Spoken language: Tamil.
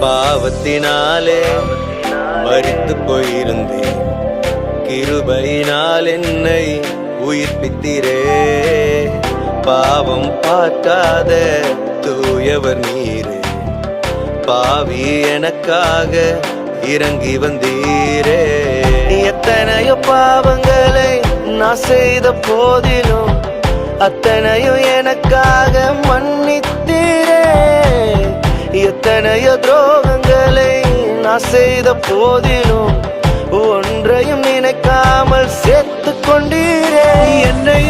பாவத்தினாலே மரித்து போயிருந்தேன், கிருபையினால் என்னை உயிர்ப்பித்தீரே. பாவம் பார்க்காத தூயவர் நீரே, பாவி எனக்காக இறங்கி வந்தீரே. எத்தனையோ பாவங்களை நான் செய்த போதிலும் அத்தனையும் எனக்காக மன்னித்தீரே. எத்தனையோ துரோகங்களை நான் செய்த போதிலும் ஒன்றையும் நினைக்காமல் சேர்த்து கொண்டீரே. என்னை